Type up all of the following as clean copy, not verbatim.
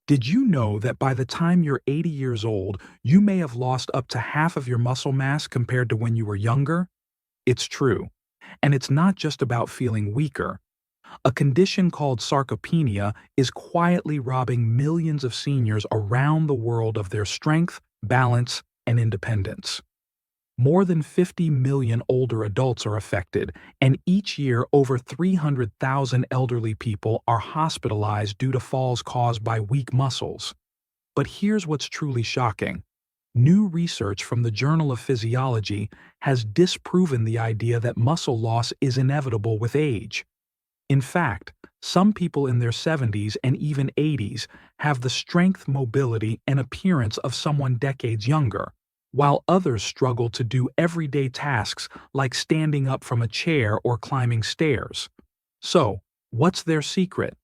Did you know that by the time you're 80 years old, you may have lost up to half of your muscle mass compared to when you were younger? It's true. And it's not just about feeling weaker. A condition called sarcopenia is quietly robbing millions of seniors around the world of their strength, balance, and independence. More than 50 million older adults are affected, and each year over 300,000 elderly people are hospitalized due to falls caused by weak muscles. But here's what's truly shocking. New research from the Journal of Physiology has disproven the idea that muscle loss is inevitable with age. In fact, some people in their 70s and even 80s have the strength, mobility, and appearance of someone decades younger, while others struggle to do everyday tasks like standing up from a chair or climbing stairs. So, what's their secret?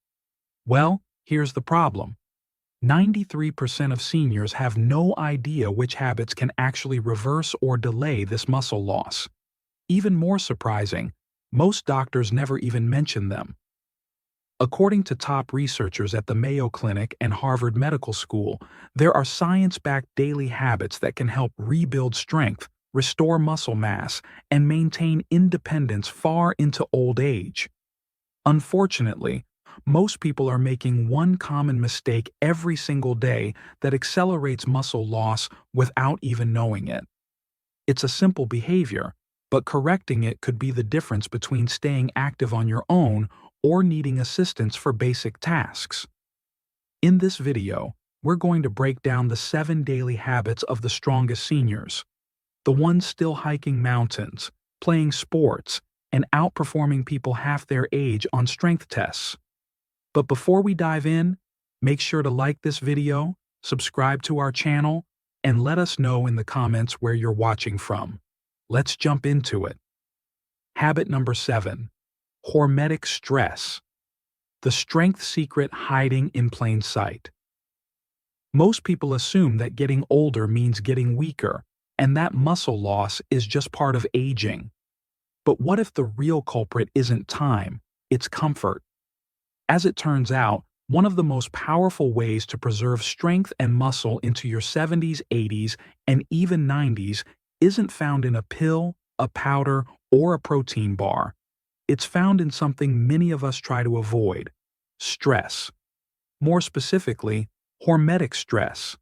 Well, here's the problem. 93% of seniors have no idea which habits can actually reverse or delay this muscle loss. Even more surprising, most doctors never even mention them. According to top researchers at the Mayo Clinic and Harvard Medical School, there are science-backed daily habits that can help rebuild strength, restore muscle mass, and maintain independence far into old age. Unfortunately, most people are making one common mistake every single day that accelerates muscle loss without even knowing it. It's a simple behavior, but correcting it could be the difference between staying active on your own or needing assistance for basic tasks. In this video, we're going to break down the 7 daily habits of the strongest seniors, the ones still hiking mountains, playing sports, and outperforming people half their age on strength tests. But before we dive in, make sure to like this video, subscribe to our channel, and let us know in the comments where you're watching from. Let's jump into it. Habit number 7. Hormetic stress. The strength secret hiding in plain sight. Most people assume that getting older means getting weaker, and that muscle loss is just part of aging. But what if the real culprit isn't time, it's comfort? As it turns out, one of the most powerful ways to preserve strength and muscle into your 70s, 80s, and even 90s isn't found in a pill, a powder, or a protein bar. It's found in something many of us try to avoid: stress. More specifically, hormetic stress,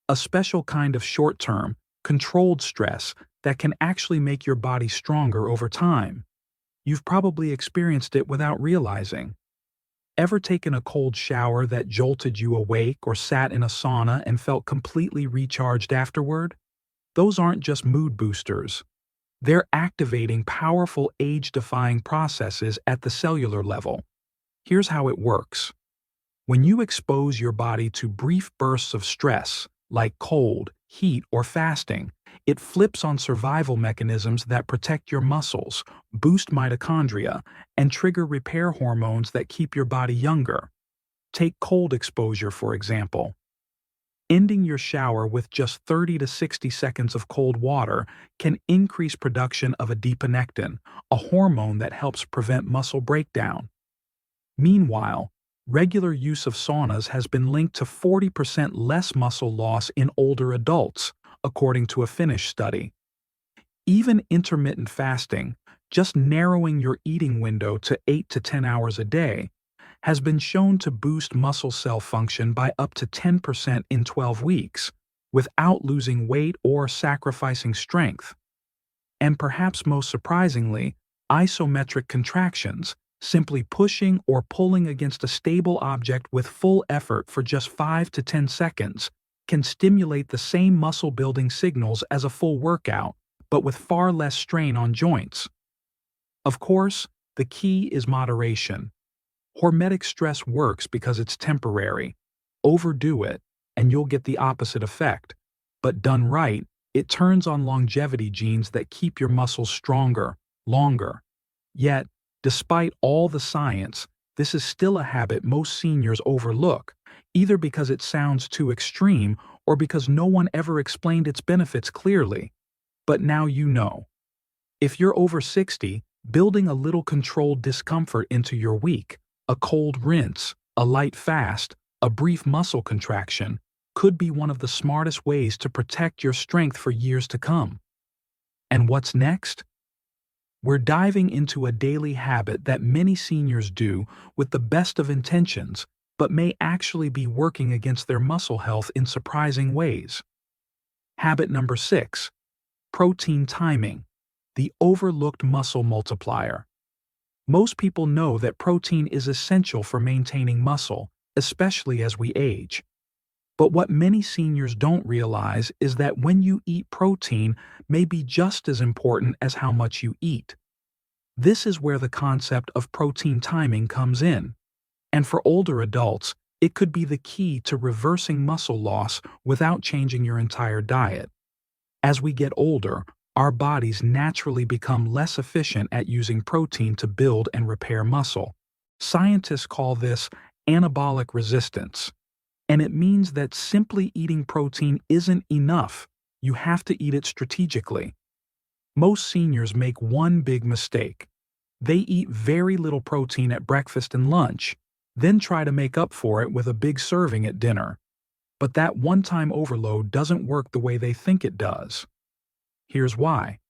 a special kind of short-term, controlled stress that can actually make your body stronger over time. You've probably experienced it without realizing. Ever taken a cold shower that jolted you awake or sat in a sauna and felt completely recharged afterward? Those aren't just mood boosters. They're activating powerful age-defying processes at the cellular level. Here's how it works. When you expose your body to brief bursts of stress, like cold, heat, or fasting, it flips on survival mechanisms that protect your muscles, boost mitochondria, and trigger repair hormones that keep your body younger. Take cold exposure, for example. Ending your shower with just 30 to 60 seconds of cold water can increase production of adiponectin, a hormone that helps prevent muscle breakdown. Meanwhile, regular use of saunas has been linked to 40% less muscle loss in older adults, according to a Finnish study. Even intermittent fasting, just narrowing your eating window to 8 to 10 hours a day, has been shown to boost muscle cell function by up to 10% in 12 weeks, without losing weight or sacrificing strength. And perhaps most surprisingly, isometric contractions, simply pushing or pulling against a stable object with full effort for just 5 to 10 seconds, can stimulate the same muscle-building signals as a full workout, but with far less strain on joints. Of course, the key is moderation. Hormetic stress works because it's temporary. Overdo it, and you'll get the opposite effect. But done right, it turns on longevity genes that keep your muscles stronger, longer. Yet, despite all the science, this is still a habit most seniors overlook, either because it sounds too extreme or because no one ever explained its benefits clearly. But now you know. If you're over 60, building a little controlled discomfort into your week, a cold rinse, a light fast, A brief muscle contraction could be one of the smartest ways to protect your strength for years to come. And what's next? We're diving into a daily habit that many seniors do with the best of intentions, but may actually be working against their muscle health in surprising ways. Habit number 6. Protein timing, the overlooked muscle multiplier. Most people know that protein is essential for maintaining muscle, especially as we age. But what many seniors don't realize is that when you eat protein may be just as important as how much you eat. This is where the concept of protein timing comes in. And for older adults, it could be the key to reversing muscle loss without changing your entire diet. As we get older, our bodies naturally become less efficient at using protein to build and repair muscle. Scientists call this anabolic resistance. And it means that simply eating protein isn't enough. You have to eat it strategically. Most seniors make one big mistake. They eat very little protein at breakfast and lunch, then try to make up for it with a big serving at dinner. But that one-time overload doesn't work the way they think it does. Here's why.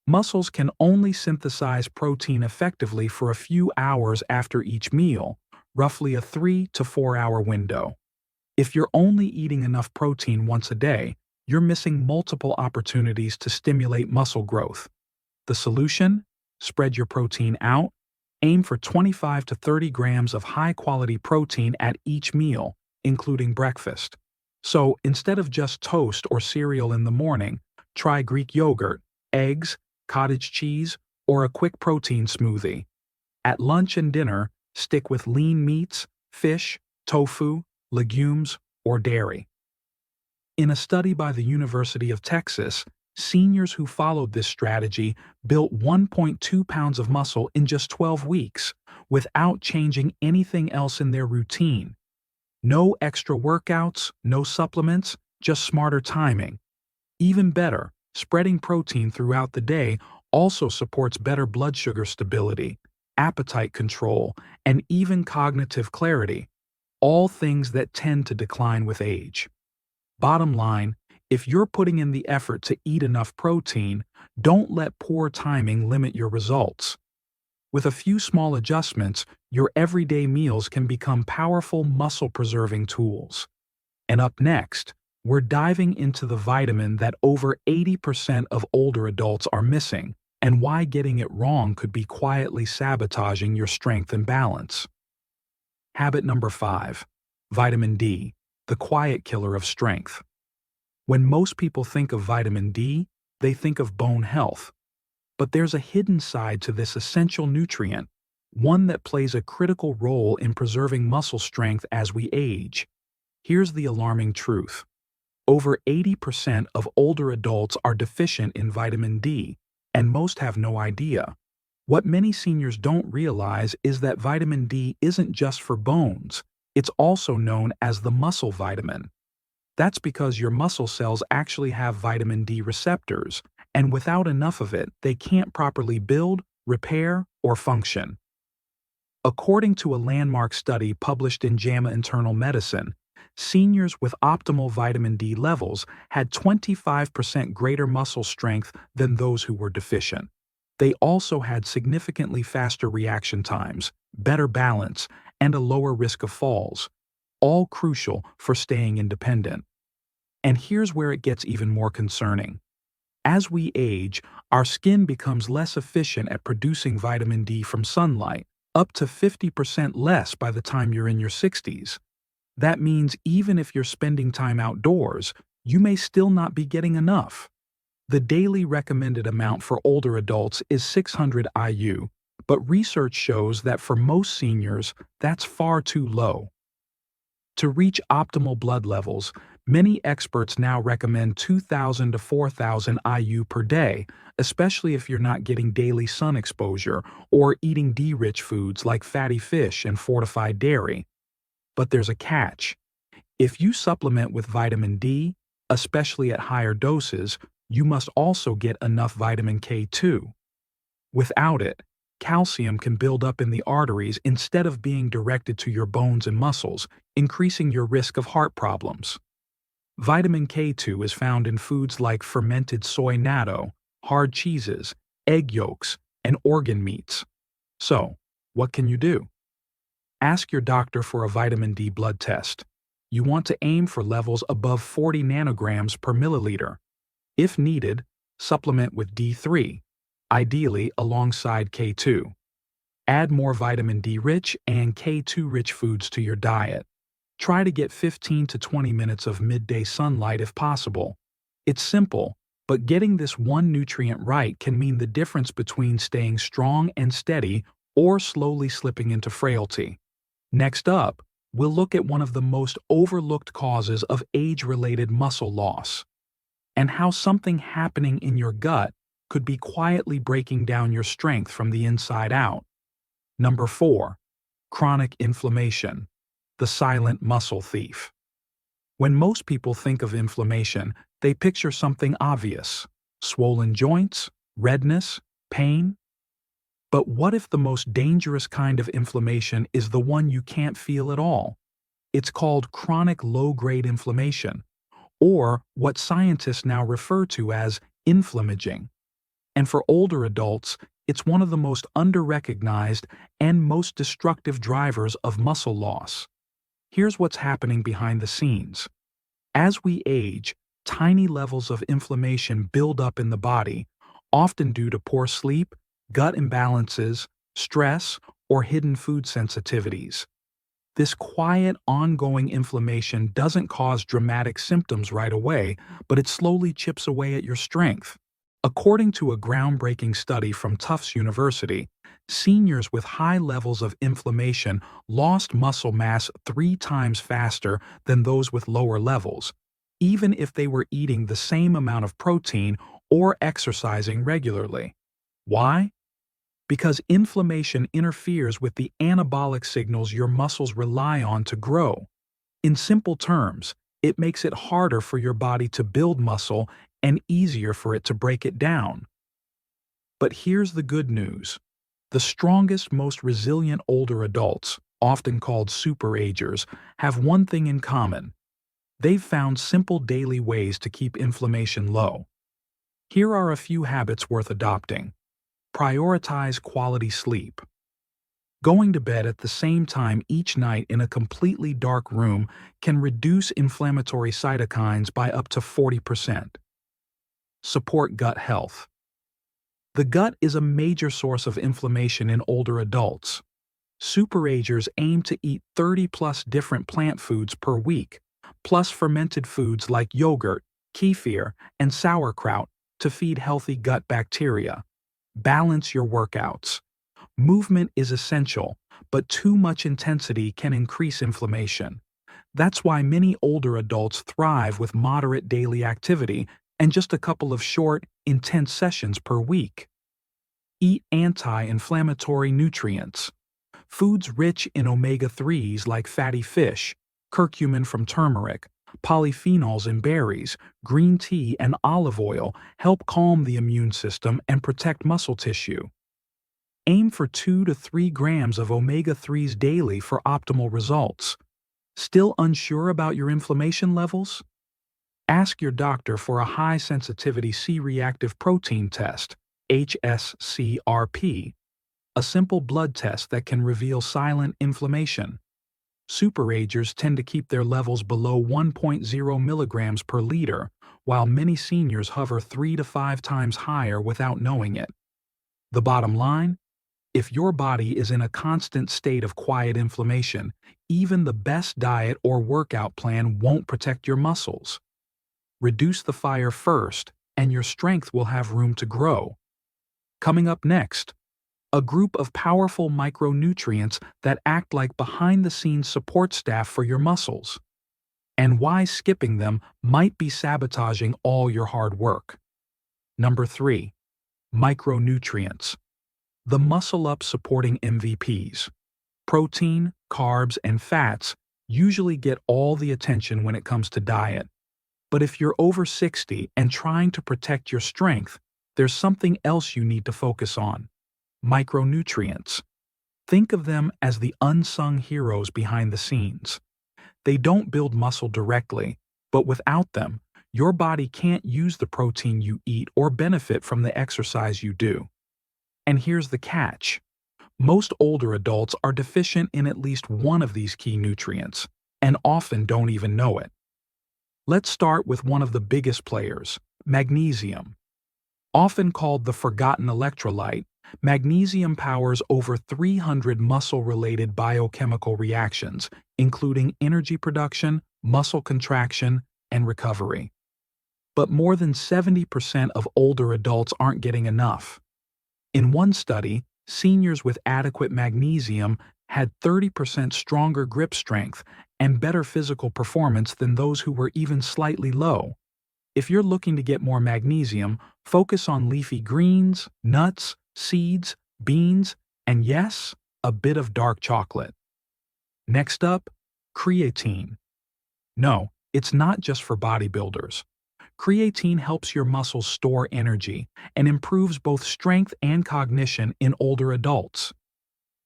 Muscles can only synthesize protein effectively for a few hours after each meal, roughly a 3 to 4 hour window. If you're only eating enough protein once a day, you're missing multiple opportunities to stimulate muscle growth. The solution? Spread your protein out. Aim for 25 to 30 grams of high-quality protein at each meal, including breakfast. So instead of just toast or cereal in the morning, try Greek yogurt, eggs, cottage cheese, or a quick protein smoothie. At lunch and dinner, stick with lean meats, fish, tofu, legumes, or dairy. In a study by the University of Texas, seniors who followed this strategy built 1.2 pounds of muscle in just 12 weeks, without changing anything else in their routine. No extra workouts, no supplements, just smarter timing. Even better, spreading protein throughout the day also supports better blood sugar stability, appetite control, and even cognitive clarity, all things that tend to decline with age. Bottom line, if you're putting in the effort to eat enough protein, don't let poor timing limit your results. With a few small adjustments, your everyday meals can become powerful muscle-preserving tools. And up next, we're diving into the vitamin that over 80% of older adults are missing, and why getting it wrong could be quietly sabotaging your strength and balance. Habit number 5. Vitamin D, the quiet killer of strength. When most people think of vitamin D, they think of bone health. But there's a hidden side to this essential nutrient, one that plays a critical role in preserving muscle strength as we age. Here's the alarming truth. Over 80% of older adults are deficient in vitamin D, and most have no idea. What many seniors don't realize is that vitamin D isn't just for bones, it's also known as the muscle vitamin. That's because your muscle cells actually have vitamin D receptors, and without enough of it, they can't properly build, repair, or function. According to a landmark study published in JAMA Internal Medicine, seniors with optimal vitamin D levels had 25% greater muscle strength than those who were deficient. They also had significantly faster reaction times, better balance, and a lower risk of falls, all crucial for staying independent. And here's where it gets even more concerning. As we age, our skin becomes less efficient at producing vitamin D from sunlight, up to 50% less by the time you're in your 60s. That means even if you're spending time outdoors, you may still not be getting enough. The daily recommended amount for older adults is 600 IU, but research shows that for most seniors, that's far too low. To reach optimal blood levels, many experts now recommend 2,000 to 4,000 IU per day, especially if you're not getting daily sun exposure or eating D-rich foods like fatty fish and fortified dairy. But there's a catch. If you supplement with vitamin D, especially at higher doses, you must also get enough vitamin K too. Without it, Calcium can build up in the arteries instead of being directed to your bones and muscles, increasing your risk of heart problems. Vitamin K2 is found in foods like fermented soy natto, hard cheeses, egg yolks, and organ meats. So, what can you do? Ask your doctor for a vitamin D blood test. You want to aim for levels above 40 nanograms per milliliter. If needed, supplement with D3, ideally alongside K2. Add more vitamin D-rich and K2-rich foods to your diet. Try to get 15 to 20 minutes of midday sunlight if possible. It's simple, but getting this one nutrient right can mean the difference between staying strong and steady or slowly slipping into frailty. Next up, we'll look at one of the most overlooked causes of age-related muscle loss, and how something happening in your gut could be quietly breaking down your strength from the inside out. Number 4. Chronic inflammation, the silent muscle thief. When most people think of inflammation, they picture something obvious: swollen joints, redness, pain. But what if the most dangerous kind of inflammation is the one you can't feel at all? It's called chronic low-grade inflammation, or what scientists now refer to as inflammaging. And for older adults, it's one of the most under-recognized and most destructive drivers of muscle loss. Here's what's happening behind the scenes. As we age, tiny levels of inflammation build up in the body, often due to poor sleep, gut imbalances, stress, or hidden food sensitivities. This quiet, ongoing inflammation doesn't cause dramatic symptoms right away, but it slowly chips away at your strength. According to a groundbreaking study from Tufts University, seniors with high levels of inflammation lost muscle mass 3 times faster than those with lower levels, even if they were eating the same amount of protein or exercising regularly. Why? Because inflammation interferes with the anabolic signals your muscles rely on to grow. In simple terms, it makes it harder for your body to build muscle and easier for it to break it down. But here's the good news. The strongest, most resilient older adults, often called superagers, have one thing in common. They've found simple daily ways to keep inflammation low. Here are a few habits worth adopting. Prioritize quality sleep. Going to bed at the same time each night in a completely dark room can reduce inflammatory cytokines by up to 40%. Support gut health. The gut is a major source of inflammation in older adults. Superagers aim to eat 30+ different plant foods per week, plus fermented foods like yogurt, kefir, and sauerkraut to feed healthy gut bacteria. Balance your workouts. Movement is essential, but too much intensity can increase inflammation. That's why many older adults thrive with moderate daily activity and just a couple of short, intense sessions per week. Eat anti-inflammatory nutrients. Foods rich in omega-3s like fatty fish, curcumin from turmeric, polyphenols in berries, green tea, and olive oil help calm the immune system and protect muscle tissue. Aim for 2 to 3 grams of omega-3s daily for optimal results. Still unsure about your inflammation levels? Ask your doctor for a high-sensitivity C-reactive protein test, HSCRP, a simple blood test that can reveal silent inflammation. Superagers tend to keep their levels below 1.0 milligrams per liter, while many seniors hover 3 to 5 times higher without knowing it. The bottom line? If your body is in a constant state of quiet inflammation, even the best diet or workout plan won't protect your muscles. Reduce the fire first, and your strength will have room to grow. Coming up next, a group of powerful micronutrients that act like behind-the-scenes support staff for your muscles, and why skipping them might be sabotaging all your hard work. Number 3. Micronutrients. The muscle-up supporting MVPs. Protein, carbs, and fats usually get all the attention when it comes to diet. But if you're over 60 and trying to protect your strength, there's something else you need to focus on. Micronutrients. Think of them as the unsung heroes behind the scenes. They don't build muscle directly, but without them, your body can't use the protein you eat or benefit from the exercise you do. And here's the catch. Most older adults are deficient in at least one of these key nutrients, and often don't even know it. Let's start with one of the biggest players, magnesium. Often called the forgotten electrolyte, magnesium powers over 300 muscle-related biochemical reactions, including energy production, muscle contraction, and recovery. But more than 70% of older adults aren't getting enough. In one study, seniors with adequate magnesium had 30% stronger grip strength and better physical performance than those who were even slightly low. If you're looking to get more magnesium, focus on leafy greens, nuts, seeds, beans, and yes, a bit of dark chocolate. Next up, creatine. No, it's not just for bodybuilders. Creatine helps your muscles store energy and improves both strength and cognition in older adults.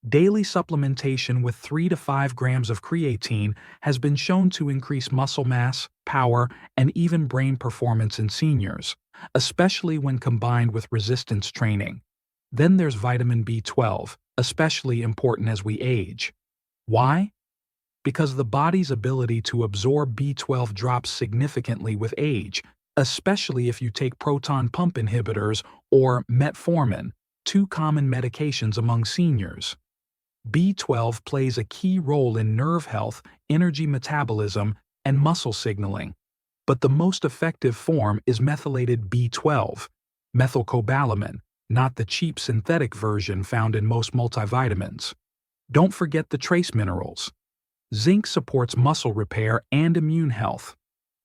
Daily supplementation with 3 to 5 grams of creatine has been shown to increase muscle mass, power, and even brain performance in seniors, especially when combined with resistance training. Then there's vitamin B12, especially important as we age. Why? Because the body's ability to absorb B12 drops significantly with age, especially if you take proton pump inhibitors or metformin, two common medications among seniors. B12 plays a key role in nerve health, energy metabolism, and muscle signaling. But the most effective form is methylated B12, methylcobalamin, not the cheap synthetic version found in most multivitamins. Don't forget the trace minerals. Zinc supports muscle repair and immune health.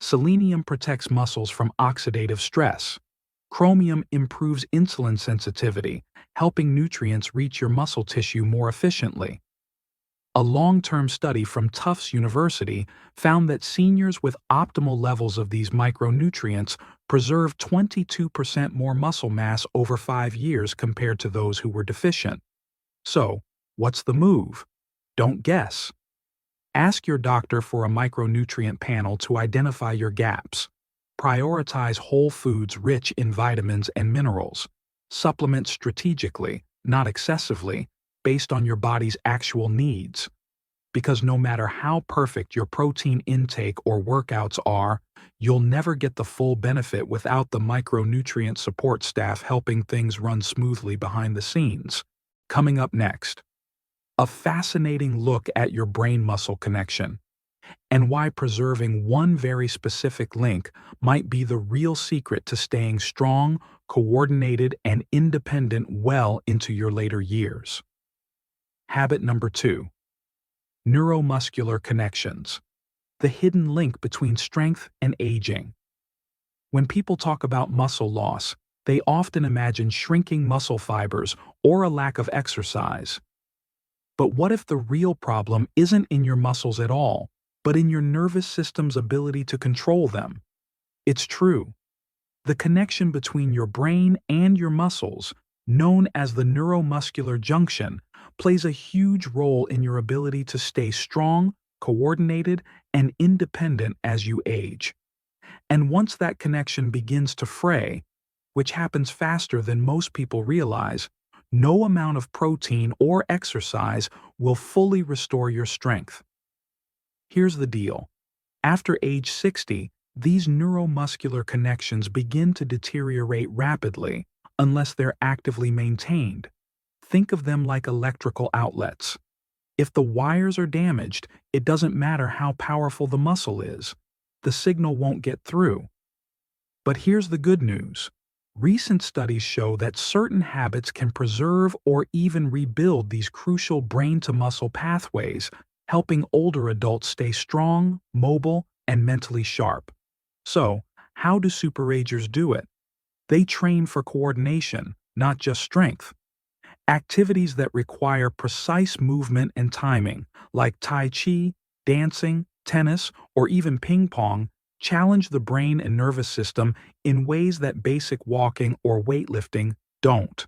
Selenium protects muscles from oxidative stress. Chromium improves insulin sensitivity, helping nutrients reach your muscle tissue more efficiently. A long-term study from Tufts University found that seniors with optimal levels of these micronutrients preserved 22% more muscle mass over 5 years compared to those who were deficient. So, what's the move? Don't guess. Ask your doctor for a micronutrient panel to identify your gaps. Prioritize whole foods rich in vitamins and minerals. Supplement strategically, not excessively, based on your body's actual needs. Because no matter how perfect your protein intake or workouts are, you'll never get the full benefit without the micronutrient support staff helping things run smoothly behind the scenes. Coming up next, a fascinating look at your brain-muscle connection and why preserving one very specific link might be the real secret to staying strong, coordinated, and independent well into your later years. Habit number 2. Neuromuscular connections. The hidden link between strength and aging. When people talk about muscle loss, they often imagine shrinking muscle fibers or a lack of exercise. But what if the real problem isn't in your muscles at all, but in your nervous system's ability to control them? It's true. The connection between your brain and your muscles, known as the neuromuscular junction, plays a huge role in your ability to stay strong, coordinated, and independent as you age. And once that connection begins to fray, which happens faster than most people realize, no amount of protein or exercise will fully restore your strength. Here's the deal. After age 60, these neuromuscular connections begin to deteriorate rapidly unless they're actively maintained. Think of them like electrical outlets. If the wires are damaged, it doesn't matter how powerful the muscle is. The signal won't get through. But here's the good news. Recent studies show that certain habits can preserve or even rebuild these crucial brain-to-muscle pathways, helping older adults stay strong, mobile, and mentally sharp. So, how do superagers do it? They train for coordination, not just strength. Activities that require precise movement and timing, like Tai Chi, dancing, tennis, or even ping pong, challenge the brain and nervous system in ways that basic walking or weightlifting don't.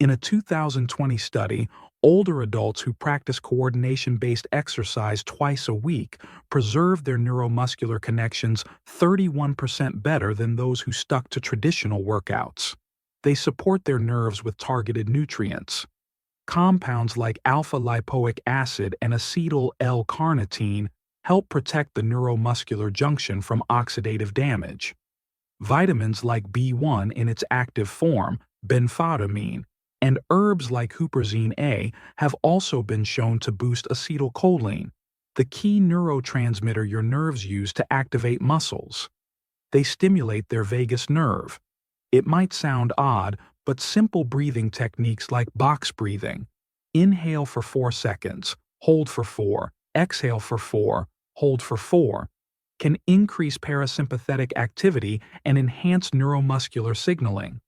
In a 2020 study, older adults who practice coordination-based exercise twice a week preserved their neuromuscular connections 31% better than those who stuck to traditional workouts. They support their nerves with targeted nutrients. Compounds like alpha-lipoic acid and acetyl L-carnitine help protect the neuromuscular junction from oxidative damage. Vitamins like B1 in its active form, benfotiamine, and herbs like huperzine A have also been shown to boost acetylcholine, the key neurotransmitter your nerves use to activate muscles. They stimulate their vagus nerve. It might sound odd, but simple breathing techniques like box breathing, inhale for 4 seconds, hold for 4, exhale for 4, hold for 4, can increase parasympathetic activity and enhance neuromuscular signaling.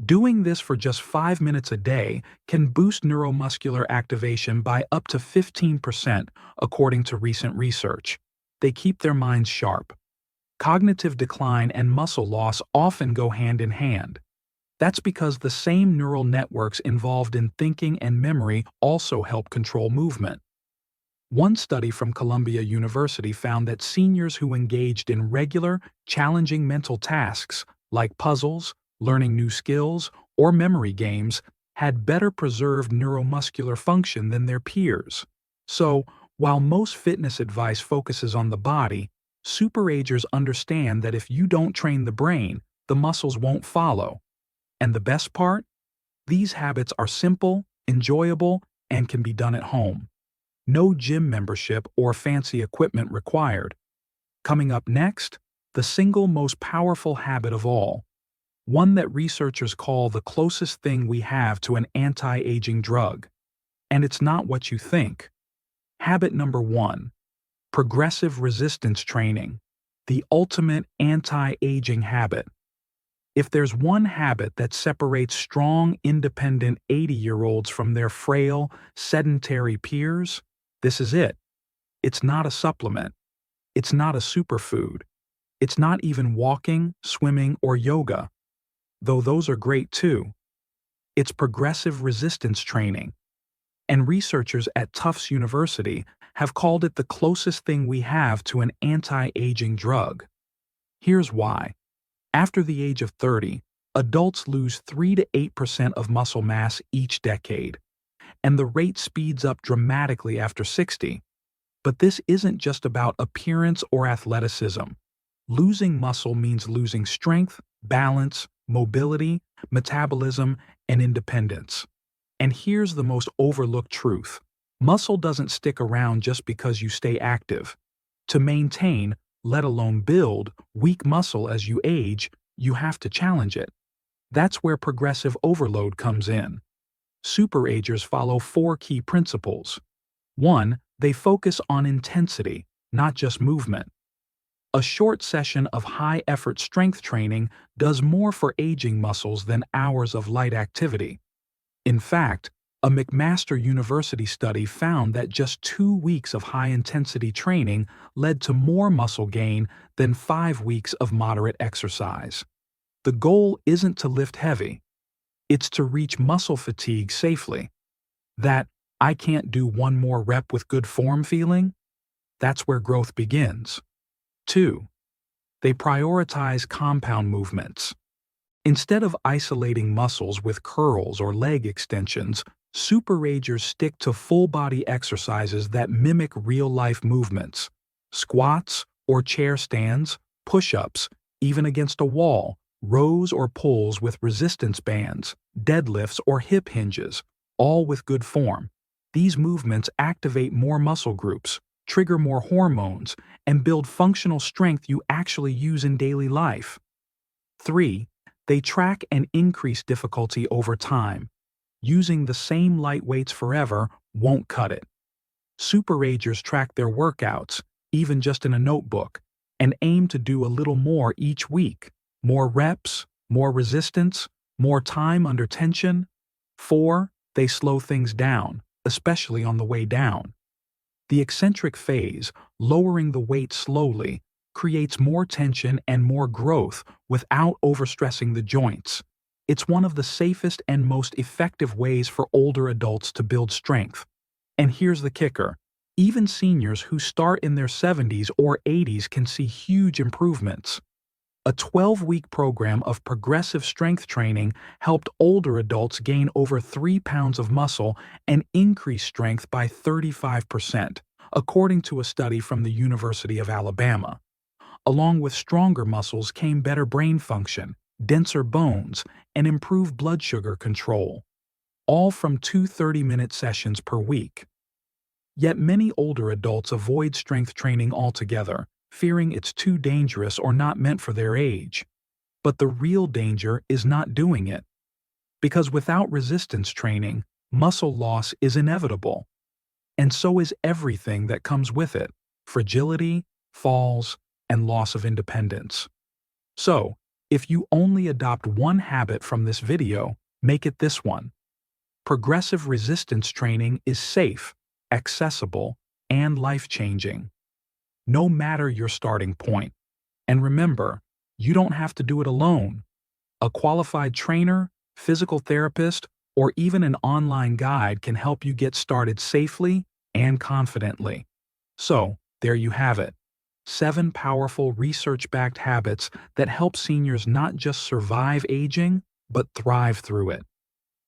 Doing this for just 5 minutes a day can boost neuromuscular activation by up to 15%, according to recent research. They keep their minds sharp. Cognitive decline and muscle loss often go hand in hand. That's because the same neural networks involved in thinking and memory also help control movement. One study from Columbia University found that seniors who engaged in regular, challenging mental tasks, like puzzles, learning new skills, or memory games, had better preserved neuromuscular function than their peers. So, while most fitness advice focuses on the body, superagers understand that if you don't train the brain, the muscles won't follow. And the best part? These habits are simple, enjoyable, and can be done at home. No gym membership or fancy equipment required. Coming up next, the single most powerful habit of all, one that researchers call the closest thing we have to an anti-aging drug. And it's not what you think. Habit number 1. Progressive resistance training, the ultimate anti-aging habit. If there's one habit that separates strong, independent 80-year-olds from their frail, sedentary peers, this is it. It's not a supplement. It's not a superfood. It's not even walking, swimming, or yoga, though those are great too. It's progressive resistance training. And researchers at Tufts University have called it the closest thing we have to an anti-aging drug. Here's why. After the age of 30, adults lose 3 to 8% of muscle mass each decade, and the rate speeds up dramatically after 60. But this isn't just about appearance or athleticism. Losing muscle means losing strength, balance, mobility, metabolism, and independence. And here's the most overlooked truth. Muscle doesn't stick around just because you stay active. To maintain, let alone build, weak muscle as you age, you have to challenge it. That's where progressive overload comes in. Superagers follow 4 key principles. 1. They focus on intensity, not just movement. A short session of high-effort strength training does more for aging muscles than hours of light activity. In fact, a McMaster University study found that just 2 weeks of high-intensity training led to more muscle gain than 5 weeks of moderate exercise. The goal isn't to lift heavy. It's to reach muscle fatigue safely. That "I can't do one more rep with good form" feeling? That's where growth begins. 2. They prioritize compound movements. Instead of isolating muscles with curls or leg extensions, superagers stick to full-body exercises that mimic real-life movements. Squats or chair stands, push-ups, even against a wall, rows or pulls with resistance bands, deadlifts or hip hinges, all with good form. These movements activate more muscle groups, trigger more hormones, and build functional strength you actually use in daily life. 3. They track and increase difficulty over time. Using the same light weights forever won't cut it. Superagers track their workouts, even just in a notebook, and aim to do a little more each week. More reps, more resistance, more time under tension. 4. They slow things down, especially on the way down. The eccentric phase, lowering the weight slowly, creates more tension and more growth without overstressing the joints. It's one of the safest and most effective ways for older adults to build strength. And here's the kicker. Even seniors who start in their 70s or 80s can see huge improvements. A 12-week program of progressive strength training helped older adults gain over 3 pounds of muscle and increase strength by 35%, according to a study from the University of Alabama. Along with stronger muscles came better brain function, denser bones, and improved blood sugar control, all from 2 30-minute sessions per week. Yet many older adults avoid strength training altogether, fearing it's too dangerous or not meant for their age. But the real danger is not doing it. Because without resistance training, muscle loss is inevitable. And so is everything that comes with it: fragility, falls, and loss of independence. So, if you only adopt one habit from this video, make it this one. Progressive resistance training is safe, accessible, and life-changing, no matter your starting point. And remember, you don't have to do it alone. A qualified trainer, physical therapist, or even an online guide can help you get started safely and confidently. So, there you have it. 7 powerful research-backed habits that help seniors not just survive aging, but thrive through it.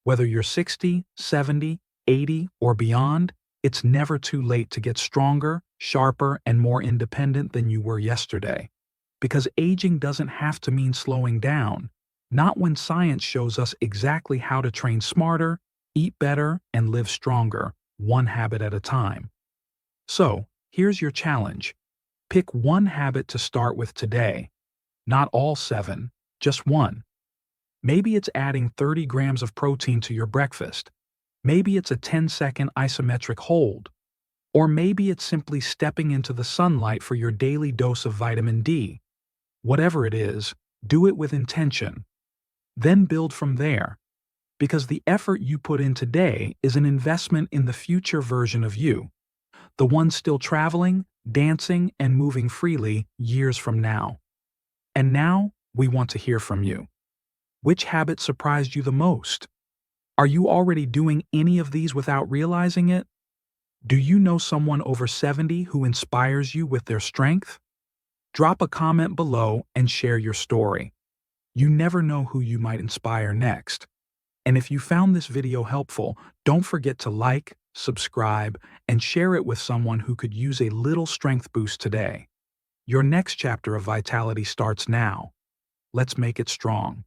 Whether you're 60, 70, 80, or beyond, it's never too late to get stronger, sharper, and more independent than you were yesterday. Because aging doesn't have to mean slowing down, not when science shows us exactly how to train smarter, eat better, and live stronger, one habit at a time. So, here's your challenge. Pick one habit to start with today. Not all 7, just one. Maybe it's adding 30 grams of protein to your breakfast. Maybe it's a 10-second isometric hold. Or maybe it's simply stepping into the sunlight for your daily dose of vitamin D. Whatever it is, do it with intention. Then build from there. Because the effort you put in today is an investment in the future version of you, the one still traveling, dancing, and moving freely years from now. And now, we want to hear from you. Which habit surprised you the most? Are you already doing any of these without realizing it? Do you know someone over 70 who inspires you with their strength? Drop a comment below and share your story. You never know who you might inspire next. And if you found this video helpful, don't forget to like, subscribe, and share it with someone who could use a little strength boost today. Your next chapter of vitality starts now. Let's make it strong.